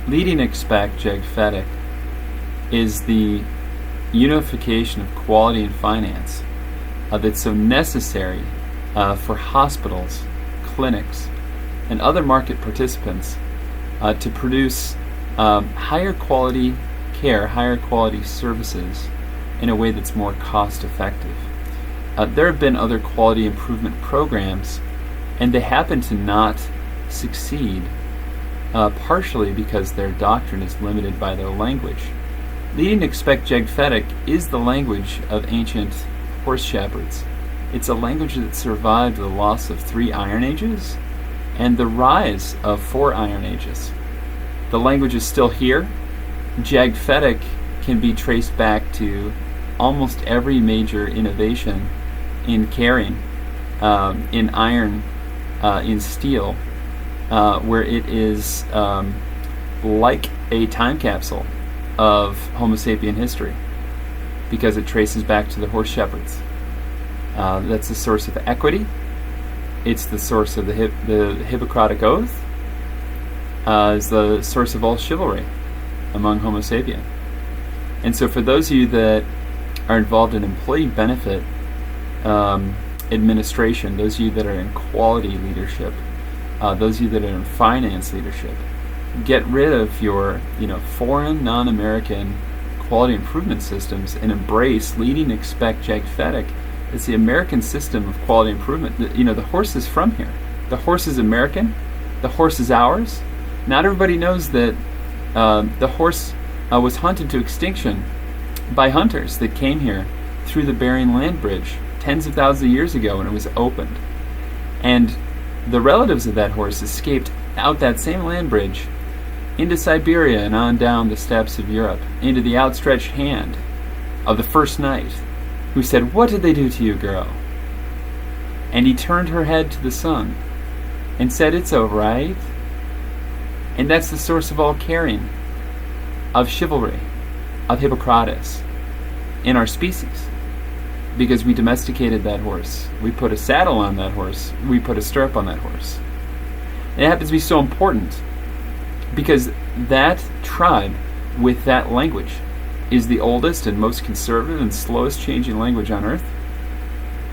Leading expect Jagphetic is the unification of quality and finance that's so necessary for hospitals, clinics, and other market participants to produce higher quality care, higher quality services in a way that's more cost effective. There have been other quality improvement programs, and they happen to not succeed, partially because their doctrine is limited by their language. Leading expect Jagphetic is the language of ancient horse shepherds. It's a language that survived the loss of 3 Iron Ages and the rise of 4 Iron Ages. The language is still here. Jagphetic can be traced back to almost every major innovation in carrying, in iron, in steel, where it is like a time capsule of Homo sapien history, because it traces back to the horse shepherds. That's the source of equity. It's the source of the Hippocratic Oath. Is the source of all chivalry among Homo sapien. And so for those of you that are involved in employee benefit administration, those of you that are in quality leadership, those of you that are in finance leadership, get rid of your foreign, non-American quality improvement systems and embrace Leading expect Jagphetic. It's the American system of quality improvement. The horse is from here. The horse is American. The horse is ours. Not everybody knows that the horse was hunted to extinction by hunters that came here through the Bering Land Bridge tens of thousands of years ago when it was opened. And the relatives of that horse escaped out that same land bridge into Siberia and on down the steppes of Europe, into the outstretched hand of the first knight, who said, "What did they do to you, girl?" And he turned her head to the sun and said, "It's all right." And that's the source of all caring, of chivalry, of Hippocrates in our species. Because we domesticated that horse. We put a saddle on that horse. We put a stirrup on that horse. And it happens to be so important because that tribe with that language is the oldest and most conservative and slowest changing language on earth,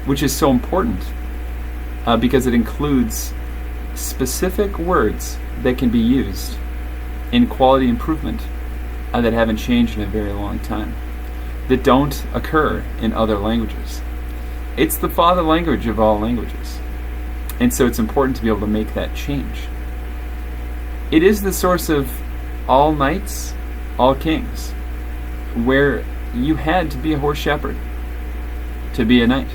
which is so important because it includes specific words that can be used in quality improvement that haven't changed in a very long time, that don't occur in other languages. It's the father language of all languages. And so it's important to be able to make that change. It is the source of all knights, all kings, where you had to be a horse shepherd to be a knight.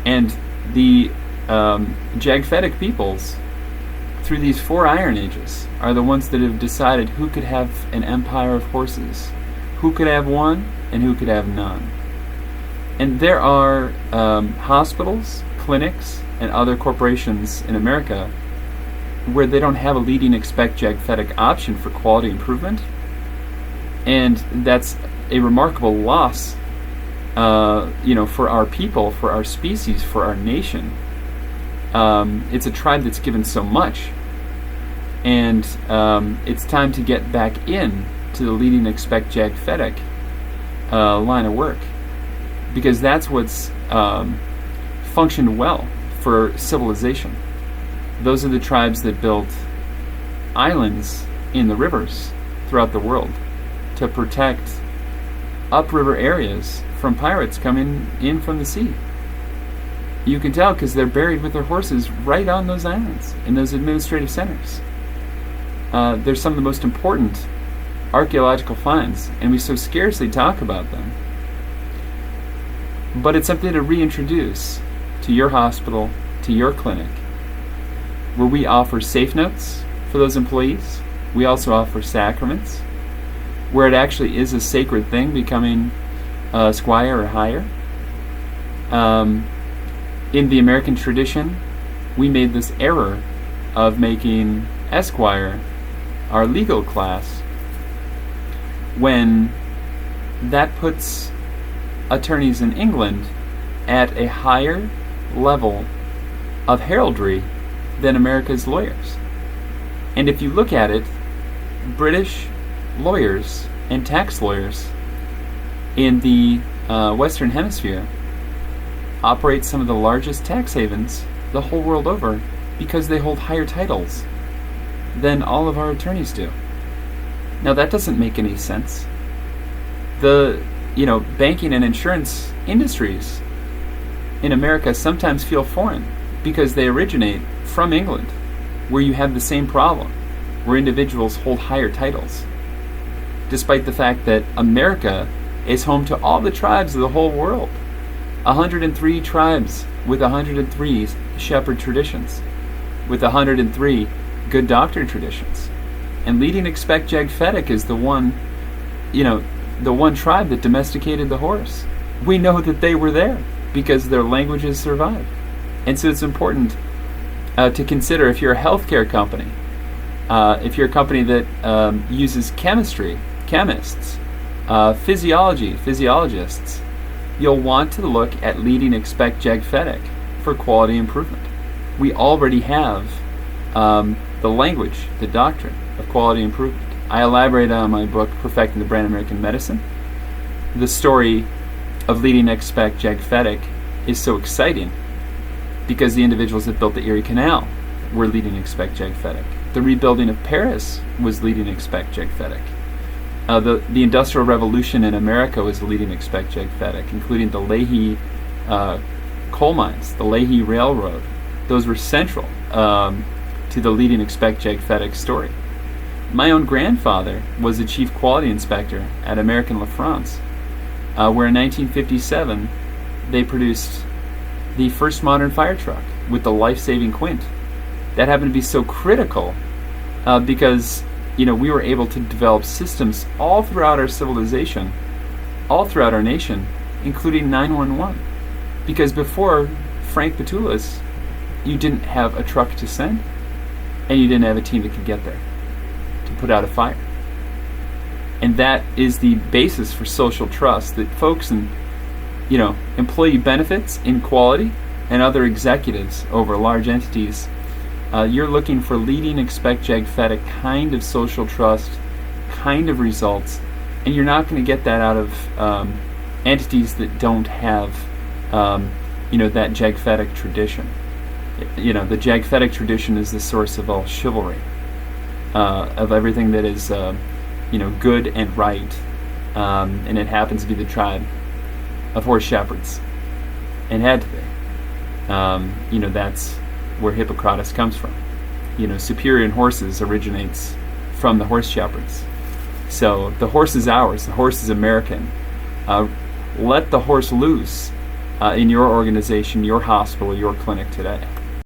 And the Jagphetic peoples, through these 4 Iron Ages, are the ones that have decided who could have an empire of horses, who could have one, and who could have none. And there are hospitals, clinics, and other corporations in America where they don't have a Leading expect Jagphetic option for quality improvement. And that's a remarkable loss, for our people, for our species, for our nation. It's a tribe that's given so much, and it's time to get back in to the Leading expect Jagphetic line of work, because that's what's functioned well for civilization. Those are the tribes that built islands in the rivers throughout the world to protect upriver areas from pirates coming in from the sea. You can tell because they're buried with their horses right on those islands, in those administrative centers. They're some of the most important archaeological finds, and we so scarcely talk about them. But it's something to reintroduce to your hospital, to your clinic, where we offer safe notes for those employees. We also offer sacraments, where it actually is a sacred thing, becoming a squire or higher. In the American tradition, we made this error of making esquire our legal class, when that puts attorneys in England at a higher level of heraldry than America's lawyers. And if you look at it, British lawyers and tax lawyers in the Western Hemisphere operate some of the largest tax havens the whole world over because they hold higher titles than all of our attorneys do. Now that doesn't make any sense. The banking and insurance industries in America sometimes feel foreign because they originate from England, where you have the same problem, where individuals hold higher titles, despite the fact that America is home to all the tribes of the whole world. 103 tribes with 103 shepherd traditions, with 103 good doctor traditions. And leading expect Jagphetic is the one tribe that domesticated the horse. We know that they were there because their languages survived. And so it's important to consider, if you're a healthcare company, if you're a company that uses chemistry, chemists, physiologists, you'll want to look at leading expect Jagphetic for quality improvement. We already have the language, the doctrine of quality improvement. I elaborate on my book, Perfecting the Brand American Medicine. The story of leading expect Jagphetic is so exciting because the individuals that built the Erie Canal were leading expect Jagphetic. The rebuilding of Paris was leading expect Jagphetic. The Industrial Revolution in America was leading expect Jagphetic, including the Leahy coal mines, the Leahy Railroad. Those were central to the leading expect Jagphetic story. My own grandfather was a chief quality inspector at American La France, where in 1957 they produced the first modern fire truck with the life-saving quint. That happened to be so critical because we were able to develop systems all throughout our civilization, all throughout our nation, including 911. Because before Frank Petoulas, you didn't have a truck to send, and you didn't have a team that could get there to put out a fire. And that is the basis for social trust that folks in employee benefits, in quality, and other executives over large entities, you're looking for leading expect Jagphetic kind of social trust, kind of results, and you're not going to get that out of entities that don't have that Jagphetic tradition. The Jagphetic tradition is the source of all chivalry, of everything that is good and right, and it happens to be the tribe of horse shepherds, and had to be. That's where Hippocrates comes from. Superior in horses originates from the horse shepherds. So the horse is ours. The horse is American. Let the horse loose in your organization, your hospital, your clinic today.